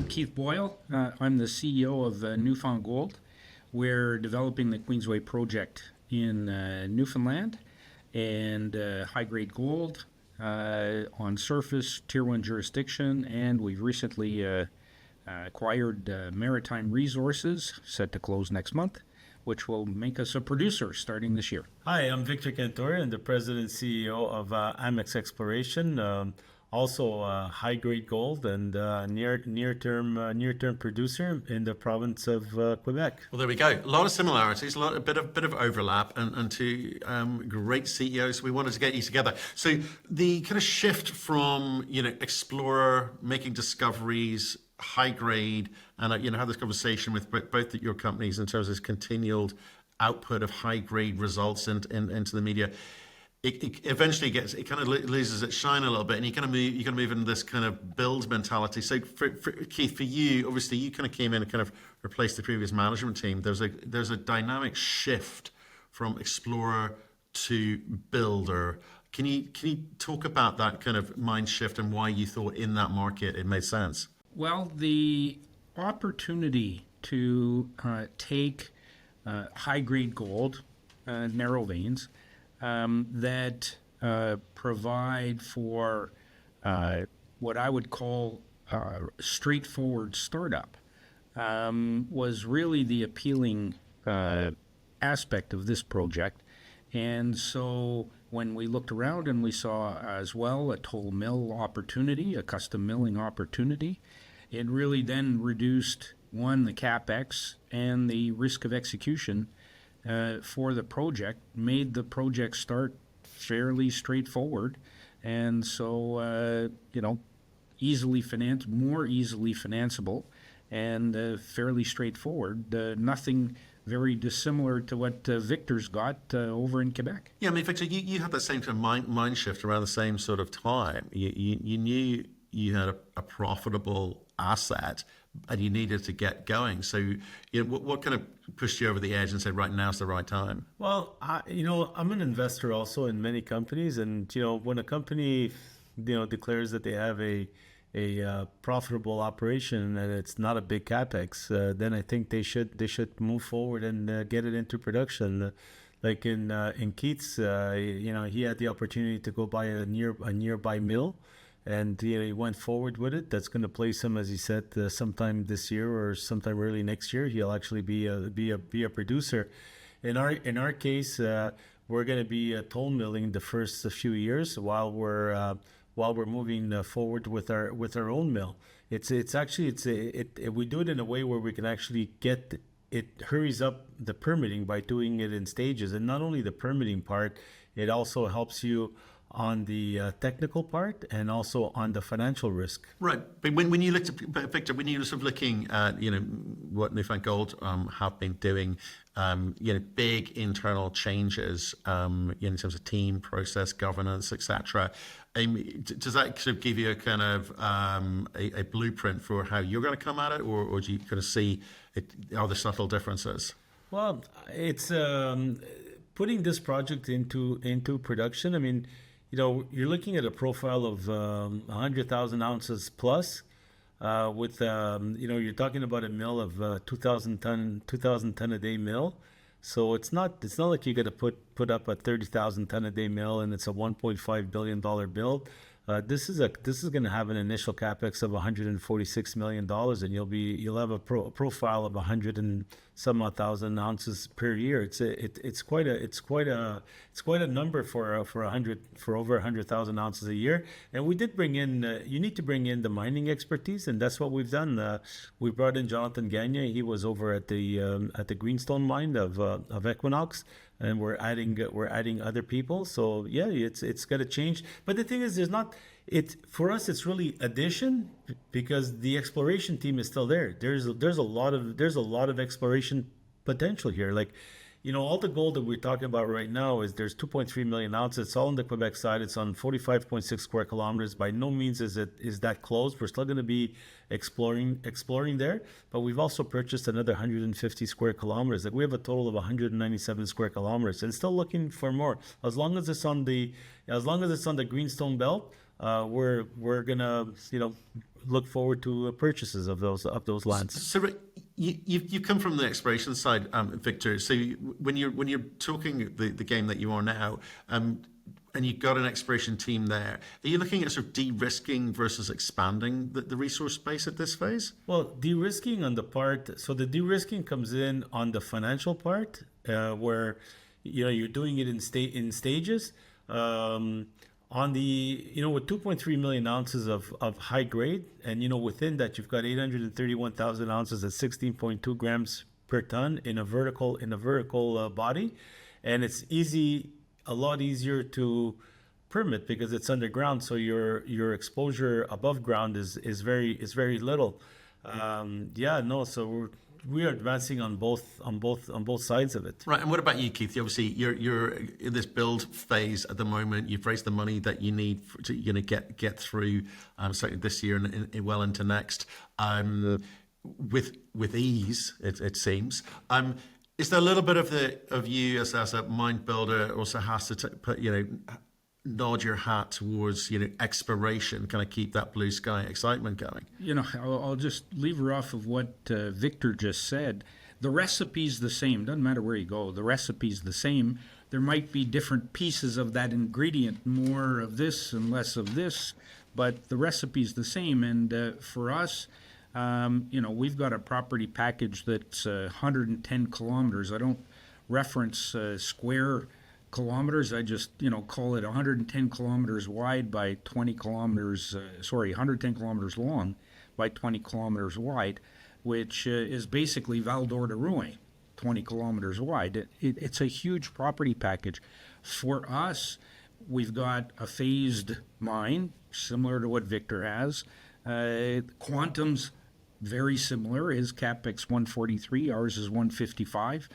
Keith Boyle. I'm the CEO of Newfound Gold. We're developing the Queensway Project in Newfoundland and high-grade gold on surface, Tier 1 jurisdiction, and we've recently acquired Maritime Resources, set to close next month, which will make us a producer starting this year. Hi, I'm Victor Cantore. I'm the President and CEO of Amex Exploration. Also high-grade gold and near-term producer in the province of Quebec. Well, there we go. A lot of similarities, a bit of overlap, and two great CEOs. We wanted to get you together. So the kind of shift from explorer, making discoveries, high grade, and have this conversation with both your companies in terms of this continual output of high grade results into the media. It eventually kind of loses its shine a little bit, and you kind of move into this kind of build mentality. So for Keith, for you, obviously you kind of came in and kind of replaced the previous management team. There's a dynamic shift from explorer to builder. Can you talk about that kind of mind shift and why you thought in that market it made sense? Well, the opportunity to take high-grade gold, narrow veins, that provide for what I would call straightforward startup was really the appealing aspect of this project. And so when we looked around and we saw as well a toll mill opportunity, a custom milling opportunity, it really then reduced, one, the capex and the risk of execution for the project, made the project start fairly straightforward, and so more easily financeable, and fairly straightforward. Nothing very dissimilar to what Victor's got over in Quebec. Yeah, I mean, Victor, you had that same kind of mind shift around the same sort of time. You knew you had a profitable asset and you needed to get going. So, what kind of pushed you over the edge and said, right, now's the right time? Well, I'm an investor also in many companies, and when a company declares that they have a profitable operation and it's not a big capex, then I think they should move forward and get it into production. Like in Keith's, he had the opportunity to go buy a nearby mill, and he went forward with it. That's going to place him, as he said, sometime this year or sometime early next year. He'll actually be a producer. In our case, we're going to be toll milling the first few years while we're moving forward with our own mill. We do it in a way where we can actually it hurries up the permitting by doing it in stages, and not only the permitting part, it also helps you on the technical part and also on the financial risk. Right, but when you looked at Victor, when you were sort of looking at what Newfound Gold have been doing, big internal changes in terms of team, process, governance, etc. Does that sort of give you a kind of a blueprint for how you're going to come at it, or do you kind of see are there subtle differences? Well, it's putting this project into production. I mean, you're looking at a profile of 100,000 ounces plus, with you're talking about a mill of 2,000 ton a day mill. So it's not like you got to put up a 30,000 ton a day mill and it's a $1.5 billion build. This is going to have an initial capex of $146 million, and you'll have a profile of 100 and some odd thousand ounces per year. It's quite a number for over 100,000 ounces a year. And we did bring in you need to bring in the mining expertise, and that's what we've done. We brought in Jonathan Gagne. He was over at the Greenstone mine of Equinox. And we're adding other people. So yeah, it's got to change. But the thing is, for us it's really addition, because the exploration team is still there. There's a lot of exploration potential here. Like, all the gold that we're talking about right now there's 2.3 million ounces. It's all on the Quebec side. It's on 45.6 square kilometers. By no means is that closed. We're still going to be exploring there, but we've also purchased another 150 square kilometers. Like, we have a total of 197 square kilometers, and still looking for more. As long as it's on the Greenstone belt, we're gonna look forward to purchases of those lands. So Rick, you've come from the exploration side, Victor. So when you're talking the game that you are now, and you've got an exploration team there, are you looking at sort of de-risking versus expanding the resource base at this phase? Well, de-risking on the part, so the de-risking comes in on the financial part, where you're doing it in stages. On the with 2.3 million ounces of high grade, and within that you've got 831,000 ounces at 16.2 grams per ton in a vertical body, and it's a lot easier to permit because it's underground, so your exposure above ground is very little. So we are advancing on both sides of it. Right, and what about you, Keith? Obviously, you're in this build phase at the moment. You've raised the money that you need to get through certainly this year and well into next with ease. It seems. Is there a little bit of you as a mind builder also has to nod your hat towards exploration, kind of keep that blue sky excitement going? I'll just lever off of what Victor just said. The recipe's the same. Doesn't matter where you go. The recipe's the same. There might be different pieces of that ingredient, more of this and less of this, but the recipe's the same. And for us, we've got a property package that's 110 kilometers. I don't reference square kilometers. I just, call it 110 kilometers wide by 20 kilometers, 110 kilometers long by 20 kilometers wide, which is basically Val d'Or de Rouen, 20 kilometers wide. It's a huge property package. For us, we've got a phased mine, similar to what Victor has. Quantum's very similar. His capex 143, ours is 155.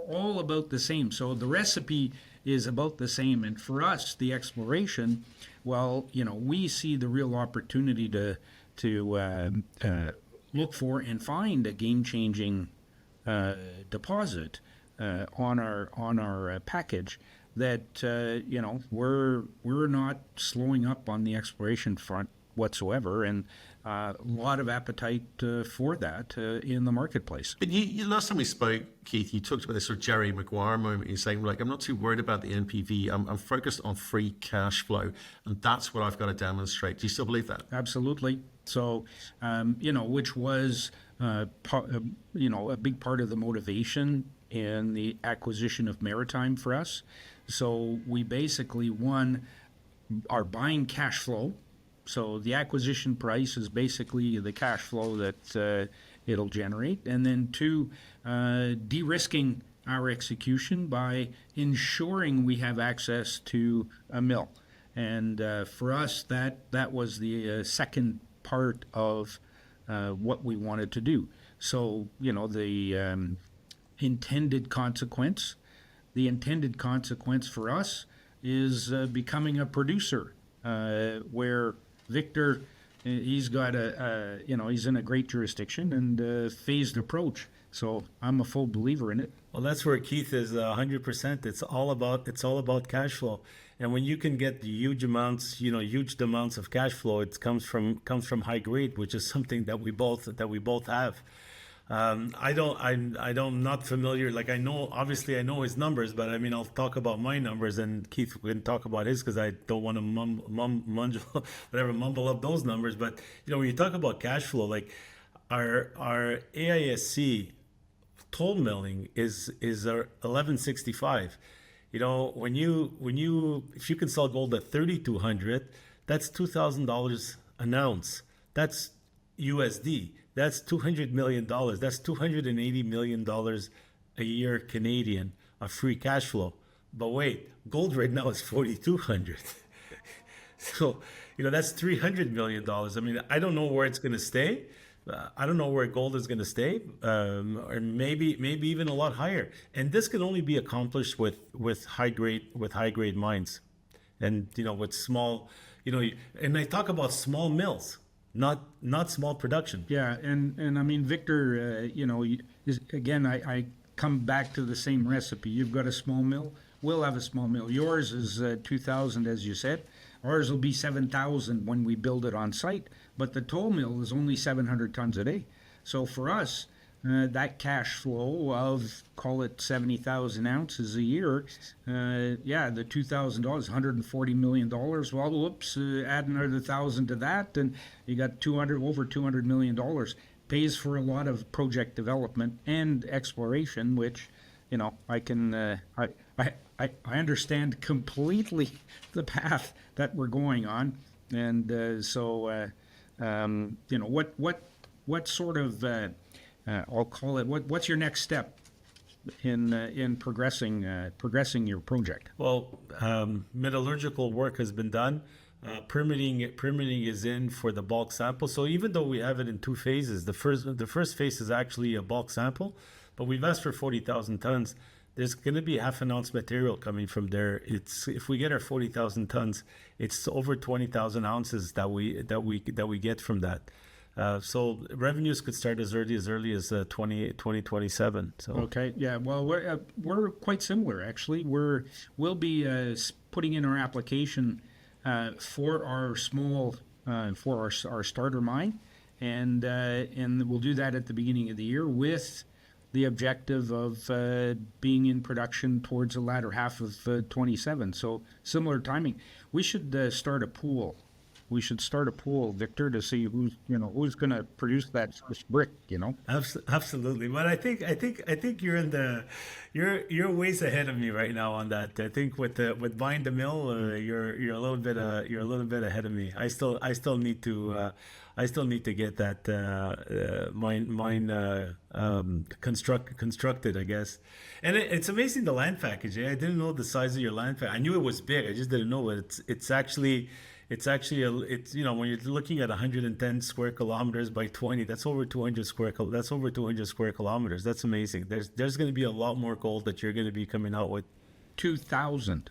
All about the same. So the recipe is about the same. And for us, the exploration, we see the real opportunity to look for and find a game-changing deposit on our package that we're not slowing up on the exploration front whatsoever, and a lot of appetite for that in the marketplace. But you last time we spoke, Keith, you talked about this sort of Jerry Maguire moment. You're saying, I'm not too worried about the NPV. I'm focused on free cash flow, and that's what I've got to demonstrate. Do you still believe that? Absolutely. So, which was, a big part of the motivation in the acquisition of Maritime for us. So we basically, one, are buying cash flow. So the acquisition price is basically the cash flow that it'll generate. And then two, de-risking our execution by ensuring we have access to a mill. And for us, that was the second part of what we wanted to do. So, the intended consequence for us is becoming a producer, where Victor, he's got he's in a great jurisdiction and phased approach. So I'm a full believer in it. Well, that's where Keith is 100%. It's all about cash flow, and when you can get huge amounts of cash flow, it comes from high grade, which is something that we both have. I'm not familiar. Like obviously I know his numbers, but I'll talk about my numbers, and Keith can talk about his because I don't want to mumble up those numbers. But when you talk about cash flow, like our AISC toll milling is 1165. When you if you can sell gold at 3,200, that's $2,000 an ounce. That's USD. That's $200 million. That's $280 million a year Canadian of free cash flow. But wait, gold right now is 4,200. So, that's $300 million. I don't know where it's going to stay. I don't know where gold is going to stay, or maybe even a lot higher. And this can only be accomplished with high grade mines, and with small, and I talk about small mills. Not small production. Yeah, and Victor, again, I come back to the same recipe. You've got a small mill. We'll have a small mill. Yours is 2,000, as you said. Ours will be 7,000 when we build it on site, but the toll mill is only 700 tons a day. So for us, that cash flow of, call it 70,000 ounces a year, the $2,000, $140 million. Well, whoops, add another 1,000 to that, and you got over $200 million. Pays for a lot of project development and exploration, which, I can, I understand completely the path that we're going on, and what sort of I'll call it, what's your next step in progressing your project? Well, metallurgical work has been done. Permitting is in for the bulk sample. So even though we have it in two phases, the first phase is actually a bulk sample, but we've asked for 40,000 tons. There's going to be half an ounce material coming from there. If we get our 40,000 tons, it's over 20,000 ounces that we get from that. So revenues could start as early as 2027. So okay, yeah. Well, we're quite similar actually. We'll be putting in our application for our small for our starter mine, and we'll do that at the beginning of the year with the objective of being in production towards the latter half of 27. So similar timing. We should start a pool. We should start a pool, Victor, to see who's going to produce that first brick. Absolutely. But I think you're ways ahead of me right now on that. I think with buying the mill, you're a little bit ahead of me. I still need to get that mine constructed, I guess. And it's amazing, the land package. I didn't know the size of your land package. I knew it was big. I just didn't know it. It's actually when you're looking at 110 square kilometers by 20, that's over 200 square kilometers. That's amazing. There's going to be a lot more gold that you're going to be coming out with. 2,000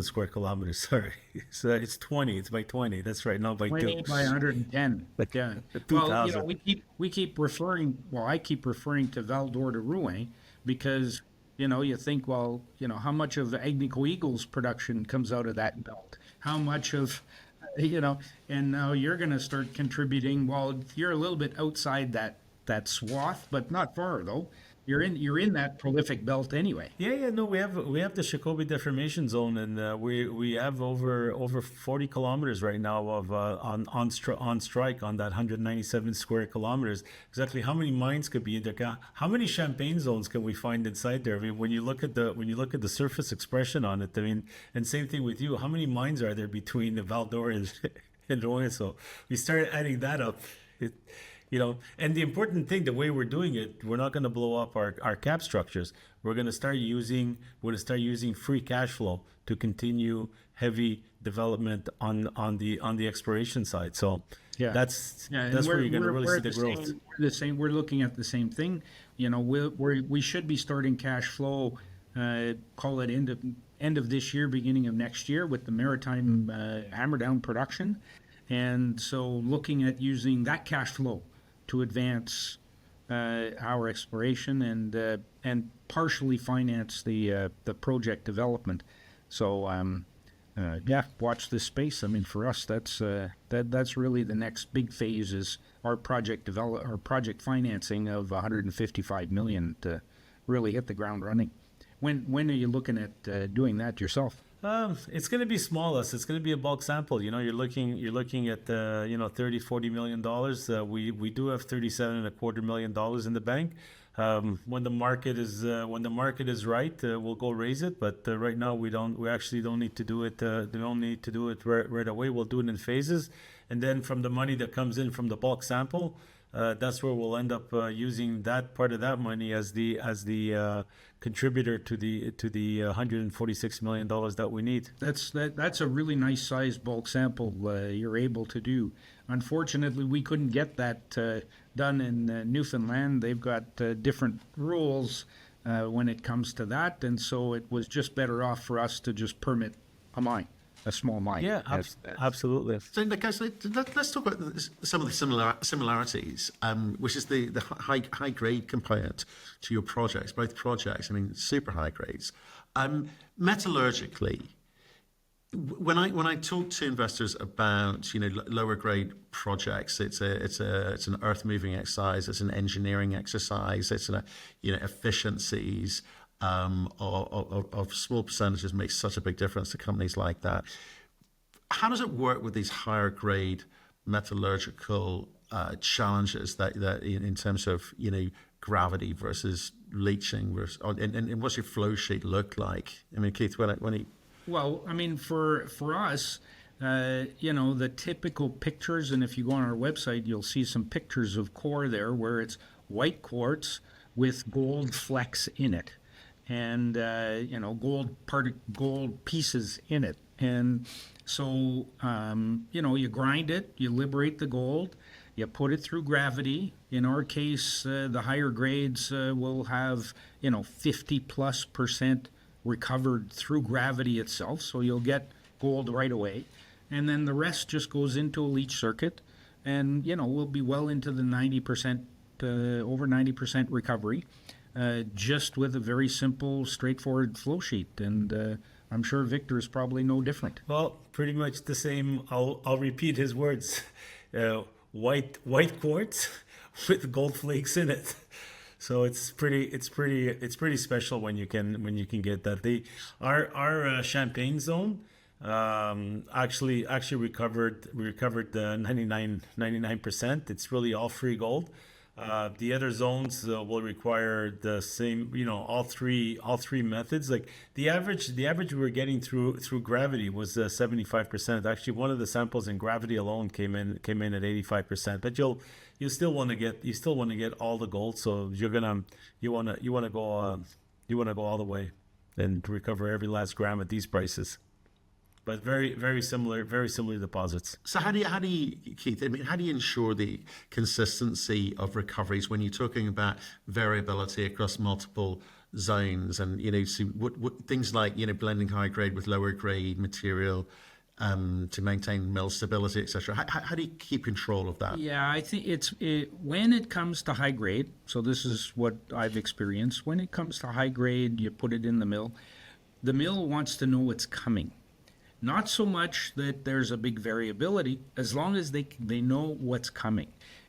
square kilometers. Sorry, so it's 20. It's by 20. That's right, not by 20 2. by 110. But yeah, 2,000. Well, we keep referring. Well, I keep referring to Val d'Or de Rouen because you think, how much of Agnico Eagle's production comes out of that belt? How much of, and now you're going to start contributing. Well, you're a little bit outside that swath, but not far though. You're in that prolific belt anyway. Yeah. No, we have the Shakobee Deformation Zone, and we have over 40 kilometers right now of on strike on that 197 square kilometers. Exactly how many mines could be in there? How many champagne zones can we find inside there? I mean, when you look at the surface expression on it, I mean, and same thing with you. How many mines are there between the Val d'Or and Rouen? So we started adding that up. And the important thing, the way we're doing it, we're not going to blow up our cap structures. We're going to start using free cash flow to continue heavy development on the exploration side. So that's where you're going to really see the growth. We're looking at the same thing. We should be starting cash flow. Call it end of this year, beginning of next year, with the Maritime hammer down production, and so looking at using that cash flow to advance our exploration and partially finance the project development. So watch this space. I mean, for us, that's really the next big phase is our project financing of 155 million to really hit the ground running. When are you looking at doing that yourself? It's going to be smallest. It's going to be a bulk sample. You're looking at $30-40 million. We do have $37.25 million in the bank. When the market is right, we'll go raise it. But right now we actually don't need to do it. Don't need to do it right away. We'll do it in phases, and then from the money that comes in from the bulk sample, that's where we'll end up using that part of that money as the contributor to the $146 million that we need. That's a really nice sized bulk sample you're able to do. Unfortunately, we couldn't get that done in Newfoundland. They've got different rules when it comes to that, and so it was just better off for us to just permit a small mine. Yeah, absolutely. So, guys, let's talk about some of the similarities, which is the high grade component to your projects, both projects. I mean, super high grades. Metallurgically, When I talk to investors about lower grade projects, it's an earth moving exercise, it's an engineering exercise, it's an efficiencies of small percentages makes such a big difference to companies like that. How does it work with these higher grade metallurgical challenges that in terms of gravity versus leaching versus and what's your flow sheet look like? I mean, Keith, when he Well, I mean, for us, the typical pictures, and if you go on our website, you'll see some pictures of core there where it's white quartz with gold flecks in it, and gold pieces in it, and so you grind it, you liberate the gold, you put it through gravity. In our case, the higher grades will have 50+% recovered through gravity itself, so you'll get gold right away, and then the rest just goes into a leach circuit, and we'll be well into the 90%, over 90% recovery, just with a very simple, straightforward flow sheet. And I'm sure Victor is probably no different. Well, pretty much the same. I'll repeat his words. White quartz with gold flakes in it. So it's pretty special when you can get that. Our Champagne zone actually recovered 99%. It's really all free gold. The other zones will require the same, all three methods. Like the average we were getting through gravity was 75%. Actually, one of the samples in gravity alone came in at 85%. But you still want to get all the gold. So you want to go all the way and recover every last gram at these prices. But very similar deposits. So how do you, Keith? I mean, how do you ensure the consistency of recoveries when you're talking about variability across multiple zones, and so what things like blending high grade with lower grade material to maintain mill stability, etc. How do you keep control of that? Yeah, I think when it comes to high grade. So this is what I've experienced. When it comes to high grade, you put it in the mill. The mill wants to know what's coming. Not so much that there's a big variability, as long as they know what's coming.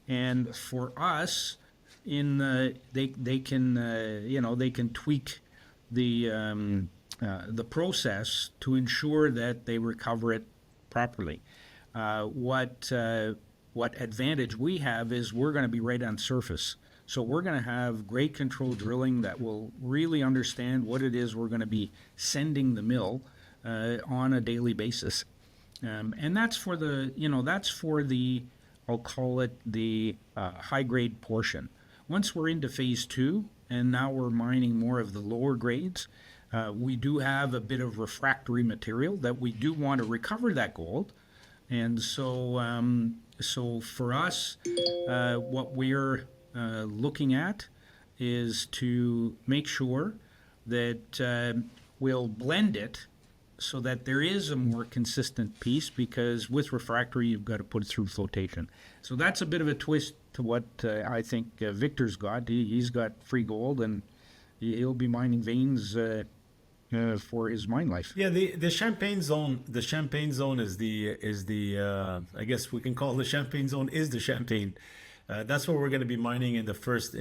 And for us, they can tweak the process to ensure that they recover it properly. What advantage we have is we're going to be right on surface. So we're going to have grade control drilling that will really understand what it is we're going to be sending the mill on a daily basis, and that's for the I'll call it the high grade portion. Once we're into phase 2, and now we're mining more of the lower grades, we do have a bit of refractory material that we do want to recover that gold, and so for us, what we're looking at is to make sure that we'll blend it so that there is a more consistent piece, because with refractory, you've got to put it through flotation. So that's a bit of a twist to what I think Victor's got. He's got free gold, and he'll be mining veins for his mine life. Yeah, the Champagne zone. The Champagne zone is the I guess we can call the Champagne zone is the Champagne. That's what we're going to be mining in the first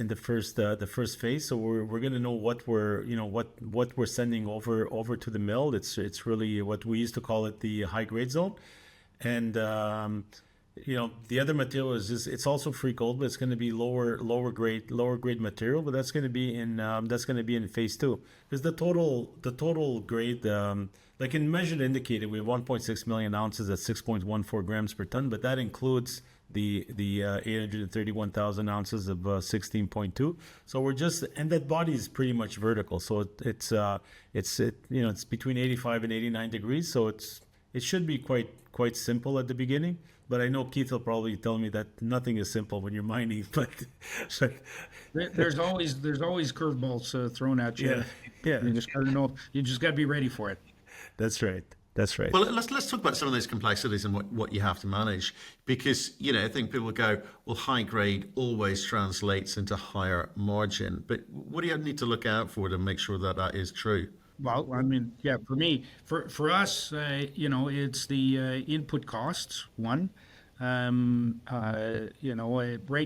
phase. So we're going to know what we're sending over to the mill. It's really what we used to call it the high grade zone, and the other material is just, it's also free gold, but it's going to be lower grade material. But that's going to be in phase 2, because the total grade, like in measured indicated, we have 1.6 million ounces at 6.14 grams per ton, but that includes the 831,000 ounces of 16.2. So we're just, and that body is pretty much vertical. So it's between 85 and 89 degrees. So it should be quite simple at the beginning. But I know Keith will probably tell me that nothing is simple when you're mining. But there's always curveballs thrown at you. Yeah. You just got to know. You just got to be ready for it. That's right. Well, let's talk about some of those complexities and what you have to manage, because I think people go, well, high grade always translates into higher margin, but what do you need to look out for to make sure that is true? Well, I mean, yeah, for me, for us, it's the input costs, one. Right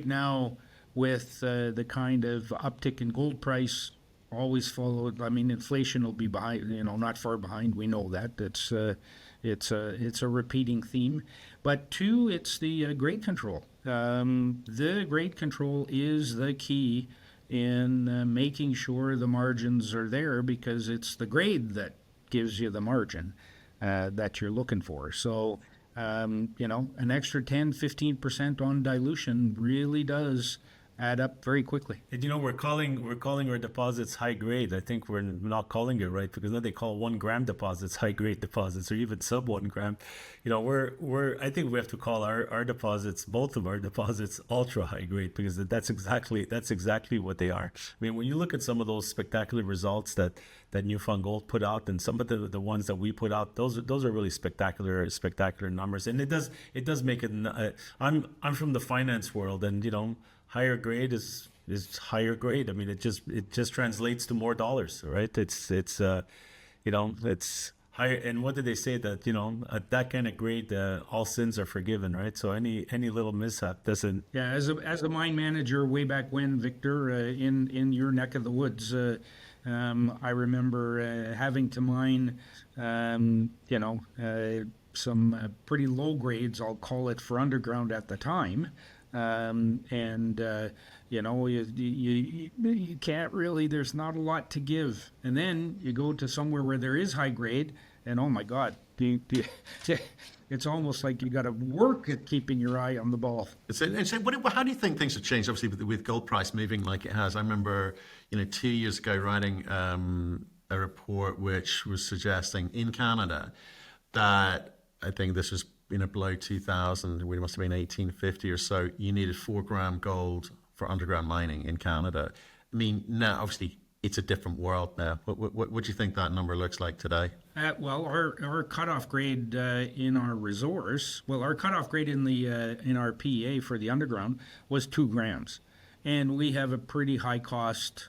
now, with the kind of uptick in gold price, always followed. I mean, inflation will be behind. Not far behind. We know that. It's a repeating theme. But two, it's the grade control. The grade control is the key in making sure the margins are there, because it's the grade that gives you the margin that you're looking for. So, an extra 10-15% on dilution really does add up very quickly. And we're calling our deposits high grade. I think we're not calling it right, because now they call 1 gram deposits high grade deposits, or even sub 1 gram. I think we have to call our deposits, both of our deposits, ultra high grade, because that's exactly what they are. I mean, when you look at some of those spectacular results that Newfound Gold put out, and some of the ones that we put out, those are really spectacular numbers, and it does make it. I'm from the finance world, and higher grade is higher grade. I mean, it just translates to more dollars, right? It's higher. And what did they say, that at that kind of grade, all sins are forgiven, right? So any little mishap doesn't. Yeah, as a mine manager way back when, Victor, in your neck of the woods, I remember having to mine, some pretty low grades, I'll call it, for underground at the time. You can't really, there's not a lot to give. And then you go to somewhere where there is high grade, and oh my God, it's almost like you got to work at keeping your eye on the ball. So how do you think things have changed, obviously, with gold price moving like it has? I remember, 2 years ago writing a report which was suggesting in Canada that, I think this was below 2000, we must have been 1850 or so, you needed 4 gram gold for underground mining in Canada. I mean, now obviously it's a different world now. What do you think that number looks like today? Well, our cutoff grade in our resource, our cutoff grade in our PEA for the underground was 2 grams, and we have a pretty high cost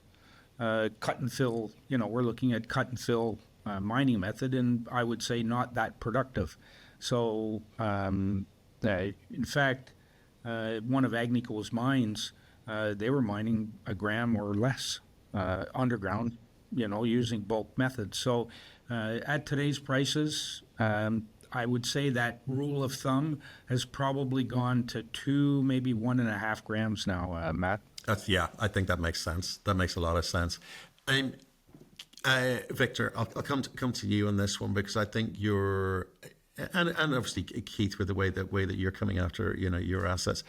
cut and fill. We're looking at cut and fill mining method, and I would say not that productive. So, in fact, one of Agnico's mines, they were mining a gram or less underground, using bulk methods. So, at today's prices, I would say that rule of thumb has probably gone to 2, maybe 1.5 grams now, Matt. I think that makes sense. That makes a lot of sense. And Victor, I'll come to you on this one, because I think you're. And obviously Keith, with the way that you're coming after your assets,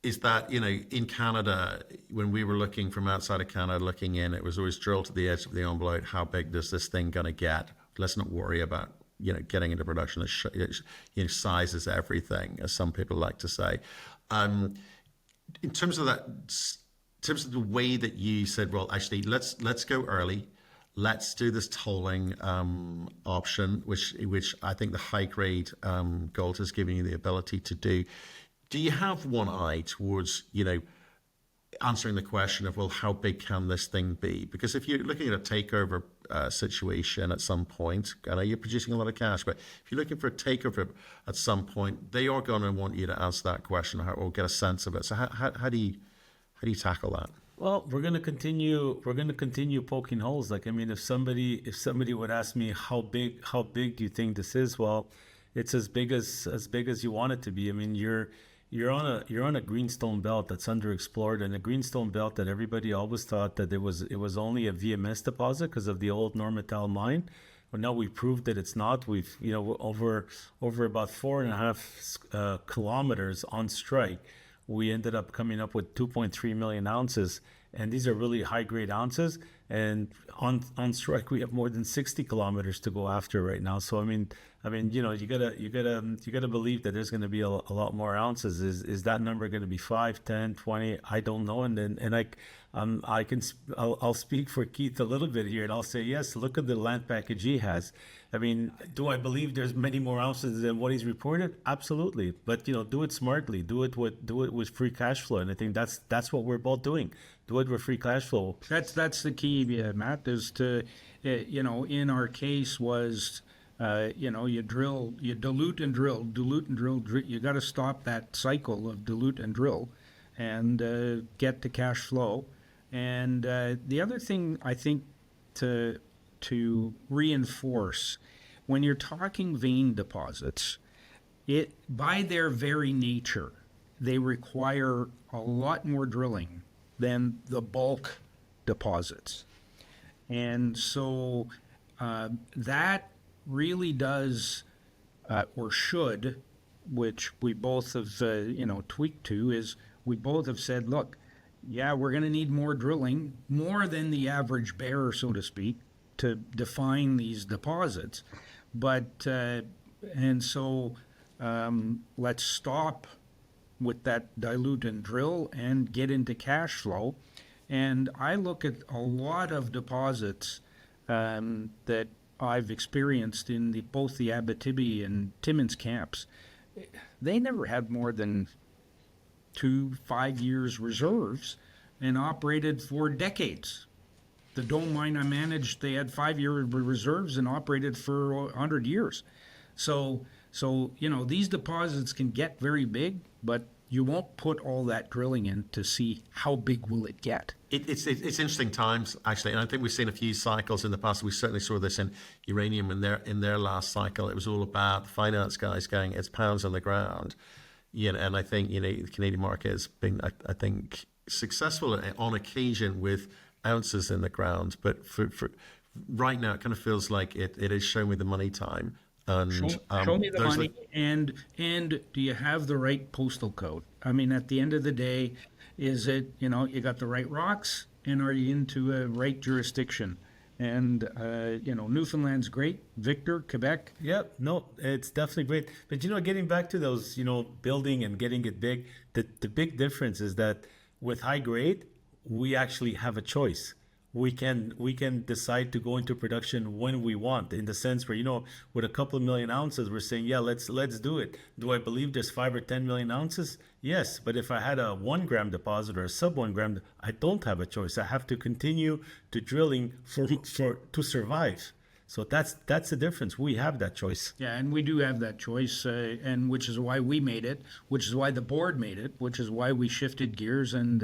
is that in Canada, when we were looking from outside of Canada looking in, it was always drilled to the edge of the envelope. How big does this thing gonna get? Let's not worry about getting into production. Size is everything, as some people like to say. In terms of that, in terms of the way that you said, well, actually, let's go early. Let's do this tolling option, which I think the high grade gold is giving you the ability to do. Do you have one eye towards answering the question of, well, how big can this thing be? Because if you're looking at a takeover situation at some point, I know you're producing a lot of cash, but if you're looking for a takeover at some point, they are going to want you to answer that question or get a sense of it. So how do you tackle that? Well, we're gonna continue poking holes. Like, I mean, if somebody would ask me how big do you think this is? Well, it's as big as you want it to be. I mean, you're on a greenstone belt that's underexplored, and a greenstone belt that everybody always thought that it was only a VMS deposit because of the old Normetal mine. But now we proved that it's not. We've over about 4.5 kilometers on strike, we ended up coming up with 2.3 million ounces, and these are really high grade ounces. And on strike, we have more than 60 kilometers to go after right now. So I mean, you gotta believe that there's going to be a lot more ounces. Is that number going to be 5, 10, 20? I don't know. And I'll speak for Keith a little bit here, and I'll say yes. Look at the land package he has. I mean, do I believe there's many more ounces than what he's reported? Absolutely, but do it smartly. Do it with free cash flow, and I think that's what we're both doing. Do it with free cash flow. That's the key, Matt. Is to, in our case was. You dilute and drill, You got to stop that cycle of dilute and drill and get to cash flow. And the other thing I think to reinforce, when you're talking vein deposits, by their very nature, they require a lot more drilling than the bulk deposits. And so that really does, or should, which we both have, tweaked to, is we both have said, look, yeah, we're going to need more drilling, more than the average bear, so to speak, to define these deposits. But, and so let's stop with that dilute and drill and get into cash flow. And I look at a lot of deposits that I've experienced in both the Abitibi and Timmins camps. They never had more than 2-5 years reserves and operated for decades. The Dome mine I managed, they had 5-year reserves and operated for 100 years. So these deposits can get very big, but you won't put all that drilling in to see how big will it get. It's interesting times, actually, and I think we've seen a few cycles in the past. We certainly saw this in uranium in their last cycle. It was all about the finance guys going, it's pounds on the ground. And I think the Canadian market has been, I think, successful on occasion with ounces in the ground, but for right now, it kind of feels like it is show me the money time. And, show me the money, and do you have the right postal code? I mean, at the end of the day, is it, you got the right rocks, and are you into a right jurisdiction? And, Newfoundland's great. Victor, Quebec. Yep, no, it's definitely great. But, getting back to those, building and getting it big, the big difference is that with high grade, we actually have a choice. We can decide to go into production when we want, in the sense where, with a couple of million ounces, we're saying, yeah, let's do it. Do I believe there's 5 or 10 million ounces? Yes, but if I had a 1 gram deposit or a sub 1 gram, I don't have a choice. I have to continue to drilling to survive. So that's the difference. We have that choice. Yeah, and we do have that choice, and which is why we made it, which is why the board made it, which is why we shifted gears and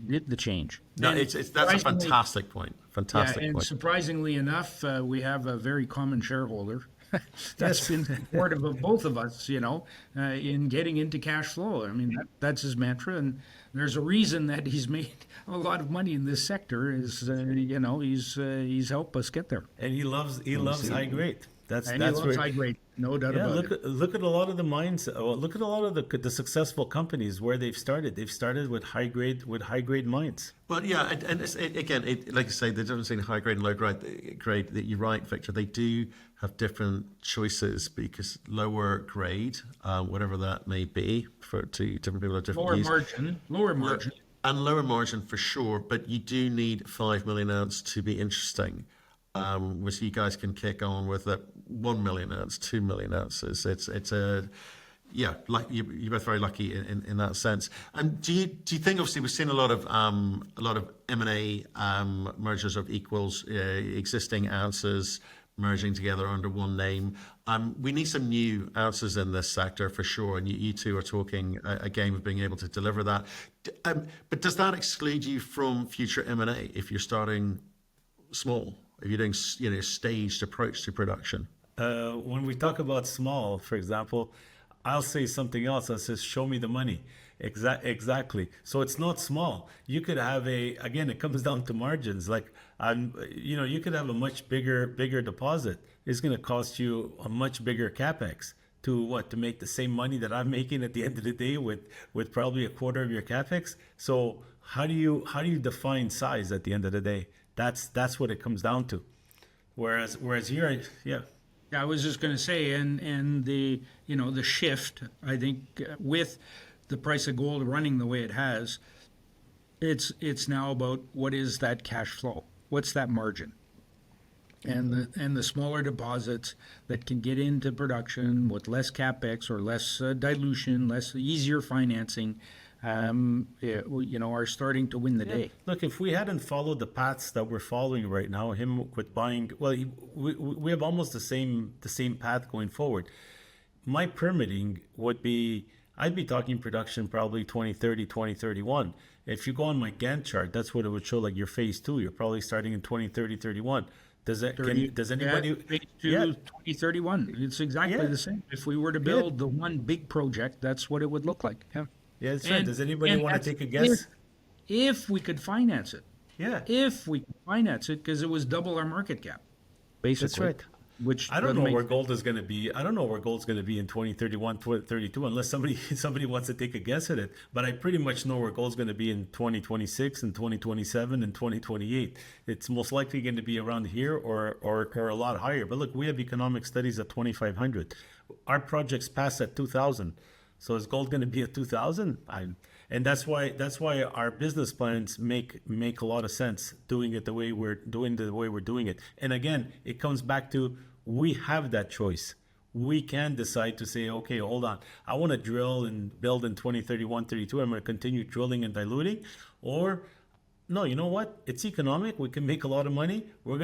did the change. No, that's a fantastic point. Fantastic and point. Surprisingly enough, we have a very common shareholder that's been supportive of both of us, in getting into cash flow. I mean, that's his mantra, and there's a reason that he's made a lot of money in this sector. Is he's helped us get there. And he loves high grade. That's he loves high grade, no doubt about it. Look at a lot of the mines. Look at a lot of the successful companies where they've started. They've started with high grade mines. Well, yeah, and again, like I say, the difference between high grade and low grade. That you're right, Victor. They do have different choices, because lower grade, whatever that may be, to different people have different views. Lower margin. And lower margin for sure, but you do need 5 million ounce to be interesting. Which you guys can kick on with that 1 million ounce, 2 million ounces. It's like you're both very lucky in that sense. And do you think, obviously we've seen a lot of M&A mergers of equals, existing ounces merging together under one name. We need some new ounces in this sector for sure, and you two are talking a game of being able to deliver that. But does that exclude you from future M&A if you're starting small? If you're doing, staged approach to production? When we talk about small, for example, I'll say something else that says, show me the money. Exactly. So it's not small. You could have again, it comes down to margins. Like, you could have a much bigger deposit. It's going to cost you a much bigger capex to make the same money that I'm making at the end of the day with probably a quarter of your capex. So how do you define size at the end of the day? That's what it comes down to. Whereas here, I was just going to say, and the the shift, I think, with the price of gold running the way it has, It's now about what is that cash flow? What's that margin? And the smaller deposits that can get into production with less capex or less dilution, less easier financing, are starting to win the day. Look, if we hadn't followed the paths that we're following right now, him with buying, well, we have almost the same path going forward. My permitting would be, I'd be talking production probably 2030, 2031. If you go on my Gantt chart, that's what it would show, like your phase two. You're probably starting in 2030, 31. Does anybody? 2031. It's exactly the same. If we were to build the one big project, that's what it would look like. Yeah. Yeah, that's right. Does anybody want to take a guess? If we could finance it. Yeah. If we could finance it, because it was double our market cap, basically. That's right. Which I don't know where gold is going to be. I don't know where gold's going to be in 2031, 2032, unless somebody wants to take a guess at it. But I pretty much know where gold's going to be in 2026 and 2027 and 2028. It's most likely going to be around here or a lot higher. But look, we have economic studies at 2,500. Our projects pass at 2,000. So is gold going to be at 2,000? And that's why our business plans make a lot of sense doing it the way we're doing it. And again, it comes back to we have that choice. We can decide to say, okay, hold on, I want to drill and build in 2031, 32. I'm going to continue drilling and diluting, or no, you know what? It's economic. We can make a lot of money. We're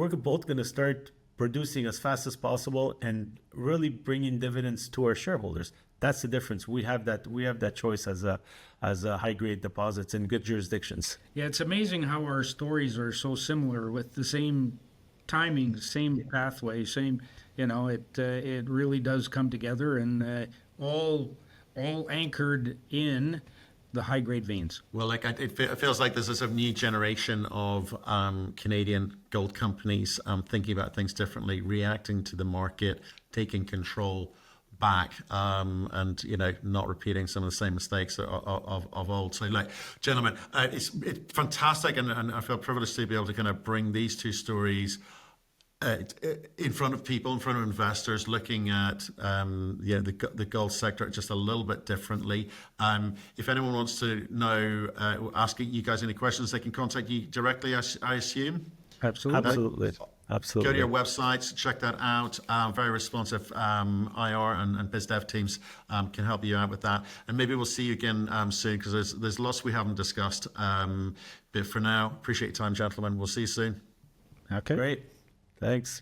both gonna start producing as fast as possible and really bringing dividends to our shareholders. That's the difference. We have that choice as a high grade deposits in good jurisdictions. Yeah, it's amazing how our stories are so similar with the same timing, same pathway, same. It really does come together, and all anchored in the high grade veins. Well, it feels like there's a new generation of Canadian gold companies thinking about things differently, reacting to the market, taking control back, and not repeating some of the same mistakes of old. So, gentlemen, it's fantastic, and I feel privileged to be able to kind of bring these two stories in front of people, in front of investors, looking at the gold sector just a little bit differently. If anyone wants to know, asking you guys any questions, they can contact you directly, I assume. Absolutely. Go to your websites, check that out. Very responsive IR and biz dev teams can help you out with that. And maybe we'll see you again soon, because there's lots we haven't discussed. But for now, appreciate your time, gentlemen. We'll see you soon. Okay. Great. Thanks.